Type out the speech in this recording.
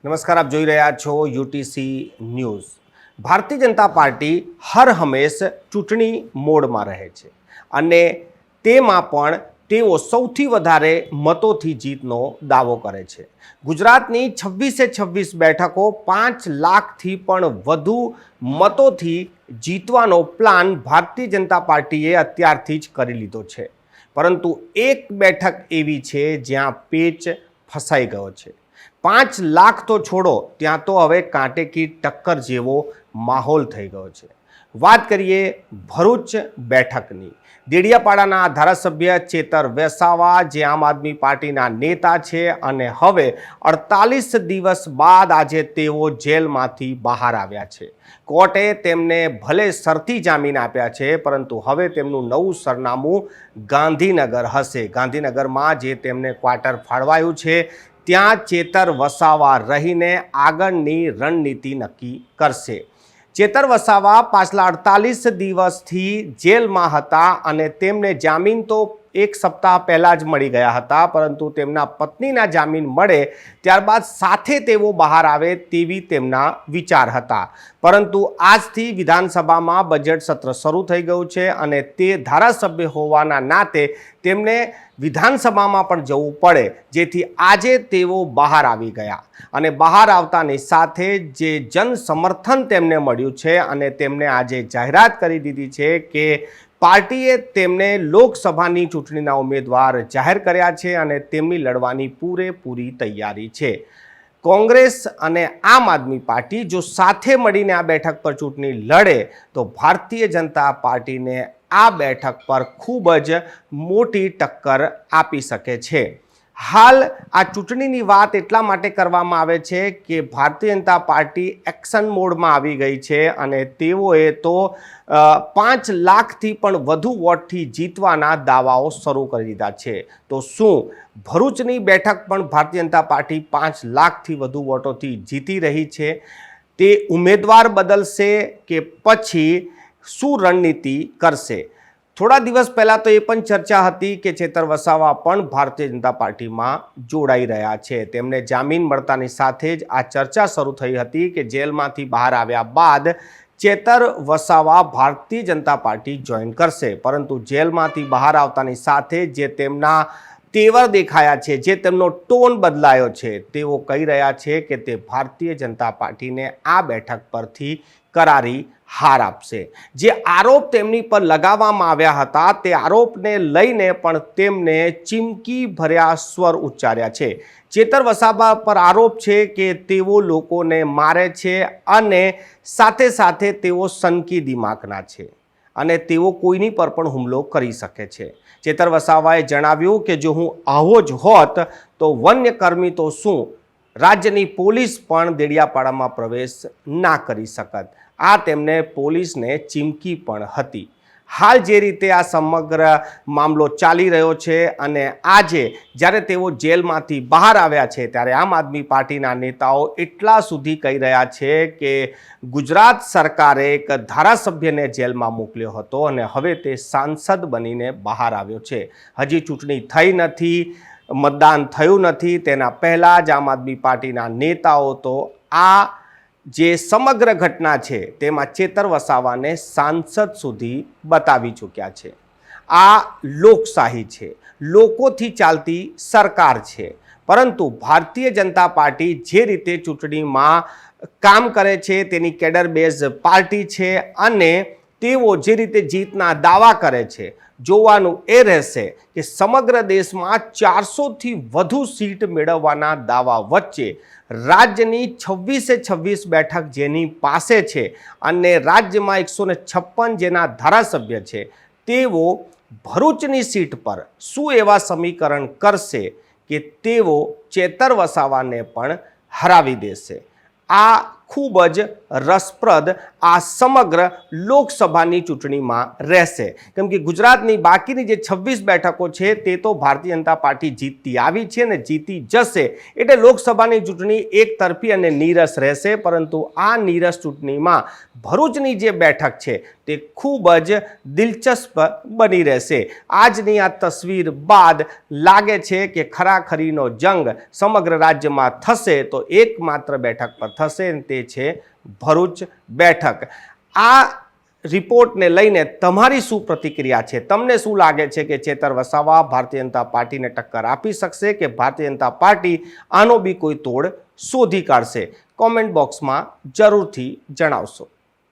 નમસ્કાર, આપ જોઈ રહ્યા છો UTC news. Bharatiya Janata party હર હંમેશ ચૂંટણી મોડમાં રહે છે અને તેમાં પણ તેઓ સૌથી વધારે મતોથી જીતનો દાવો કરે છે। ગુજરાતની 26 બેઠકો 5 લાખથી પણ વધુ મતોથી જીતવાનો પ્લાન ભારતીય જનતા પાર્ટીએ અત્યારથી જ કરી લીધો છે, પરંતુ એક બેઠક એવી છે જ્યાં પેચ ફસાઈ ગયો છે। 5 લાખ તો છોડો, ત્યાં તો હવે કાંટે કી ટક્કર જેવો માહોલ થઈ ગયો છે। વાત કરીએ ભરૂચ બેઠકની। દેડિયાપાડાના ધારાસભ્ય ચેતર વસાવા, જે આમ આદમી પાર્ટીના નેતા છે અને હવે 48 દિવસ બાદ આજે તેઓ જેલમાંથી બહાર આવ્યા છે। કોર્ટે તેમને ભલે શરતી જામીન આપ્યા છે, પરંતુ હવે તેમનું નવું સરનામું ગાંધીનગર હશે। ગાંધીનગરમાં જે તેમને ક્વાર્ટર ફાળવાયું છે ત્યાં ચેતર વસાવા રહીને આગળની રણનીતિ નક્કી કરશે। ચેતર વસાવા પાછલા 48 દિવસથી જેલમાં હતા અને તેમને જામીન તો એક સપ્તાહ પહેલાં જ મળી ગયા હતા, પરંતુ તેમના પત્નીના જામીન મળે ત્યારબાદ સાથે તેઓ બહાર આવે તેવી તેમના વિચાર હતા। પરંતુ આજથી વિધાનસભામાં બજેટ સત્ર શરૂ થઈ ગયું છે અને તે ધારાસભ્ય હોવાના નાતે તેમને વિધાનસભામાં પણ જવું પડે, જેથી આજે તેઓ બહાર આવી ગયા અને બહાર આવતાની સાથે જે જન સમર્થન તેમને મળ્યું છે અને તેમણે આજે જાહેરાત કરી દીધી છે કે પાર્ટીએ તેમને લોકસભાની ચૂંટણીના ઉમેદવાર જાહેર કર્યા છે અને તેમની લડવાની પૂરેપૂરી તૈયારી છે। કોંગ્રેસ અને આમ આદમી પાર્ટી જો સાથે મળીને આ બેઠક પર ચૂંટણી લડે તો ભારતીય જનતા પાર્ટીને આ બેઠક પર ખૂબ જ મોટી ટક્કર આપી શકે છે। હાલ આ ચૂંટણીની વાત એટલા માટે કરવામાં આવે છે કે ભારતીય જનતા પાર્ટી એક્શન મોડમાં આવી ગઈ છે અને તેઓએ તો 5 લાખથી પણ વધુ વોટથી જીતવાના દાવાઓ શરૂ કરી દીધા છે। તો શું ભરૂચની બેઠક પણ ભારતીય જનતા પાર્ટી 5 લાખથી વધુ વોટોથી જીતી રહી છે? તે ઉમેદવાર બદલશે કે પછી શું રણનીતિ કરશે? થોડા દિવસ પહેલાં તો એ પણ ચર્ચા હતી કે ચેતર વસાવા પણ ભારતીય જનતા પાર્ટીમાં જોડાઈ રહ્યા છે। તેમને જામીન મળતાની સાથે જ આ ચર્ચા શરૂ થઈ હતી કે જેલમાંથી બહાર આવ્યા બાદ ચેતર વસાવા ભારતીય જનતા પાર્ટી જોઈન કરશે, પરંતુ જેલમાંથી બહાર આવતાની સાથે જે તેમના તેવર દેખાયા છે, જે તેમનો ટોન બદલાયો છે, તેઓ કહી રહ્યા છે કે તે ભારતીય જનતા પાર્ટીને આ બેઠક પરથી કરારી હાર આપશે। જે આરોપ તેમની પર લગાવવામાં આવ્યા હતા તે આરોપને લઈને પણ તેમને ચીમકી ભર્યા સ્વર ઉચ્ચાર્યા છે। ચેતર વસાવા પર આરોપ છે કે તેઓ લોકોને મારે છે અને સાથે સાથે તેઓ સનકી દિમાગના છે અને તેઓ કોઈની પર પણ હુમલો કરી શકે છે। ચેતર વસાવાએ જણાવ્યું કે જો હું આવો જ હોત તો વન્યકર્મી તો શું, રાજ્યની પોલીસ પણ દેડિયાપાડામાં પ્રવેશ ના કરી શકત। આ તેમને પોલીસને ચીમકી પણ હતી। હાલ જે રીતે આ સમગ્ર મામલો ચાલી રહ્યો છે અને આજે જ્યારે તેઓ જેલમાંથી બહાર આવ્યા છે ત્યારે આમ આદમી પાર્ટીના નેતાઓ એટલા સુધી કહી રહ્યા છે કે ગુજરાત સરકારે એક ધારાસભ્યને જેલમાં મોકલ્યો હતો અને હવે તે સાંસદ બનીને બહાર આવ્યો છે। હજી ચૂંટણી થઈ નથી, મતદાન થયું નથી, તેના પહેલાં જ આમ આદમી પાર્ટીના નેતાઓ તો આ જે સમગ્ર ઘટના છે તેમાં ચેતર વસાવાને સાંસદ સુધી બતાવી ચૂક્યા છે। આ લોકશાહી છે, લોકોથી ચાલતી સરકાર છે, પરંતુ ભારતીય જનતા પાર્ટી જે રીતે ચૂંટણીમાં કામ કરે છે તેની કેડર બેઝ પાર્ટી છે અને તેઓ જે રીતે જીતના દાવા કરે છે, જોવાનું એ રહેશે કે સમગ્ર દેશમાં 400થી વધુ સીટ મેળવવાના દાવા વચ્ચે રાજ્યની 26 બેઠક જેની પાસે છે અને રાજ્યમાં 156 જેના ધારાસભ્ય છે, તેઓ ભરૂચની સીટ પર શું એવા સમીકરણ કરશે કે તેઓ ચેતર વસાવાને પણ હરાવી દેશે? આ ખૂબ જ રસપ્રદ આ સમગ્ર લોકસભાની ચૂંટણીમાં રહેશે, કેમ કે ગુજરાતની બાકીની જે 26 બેઠકો છે તે તો ભારતીય જનતા પાર્ટી જીતતી આવી છે અને જીતી જશે, એટલે લોકસભાની ચૂંટણી એક તરફી અને નીરસ રહેશે. પરંતુ આ નીરસ ચૂંટણીમાં ભરૂચની જે બેઠક છે તે ખૂબ જ દિલચસ્પ બની રહેશે. આજની આ તસવીર બાદ લાગે છે કે ખરાખરીનો જંગ સમગ્ર રાજ્યમાં થશે તો એકમાત્ર બેઠક પર થશે, તે છે ભરૂચ બેઠક. આ રિપોર્ટને લઈને તમારી શું પ્રતિક્રિયા છે? તમને શું લાગે છે કે ચેતર વસાવા ભારતીય જનતા પાર્ટીને ટક્કર આપી શકશે કે ભારતીય જનતા પાર્ટી આનો બી કોઈ તોડ શોધી કાઢશે? કોમેન્ટ બોક્સમાં જરૂરથી જણાવશો.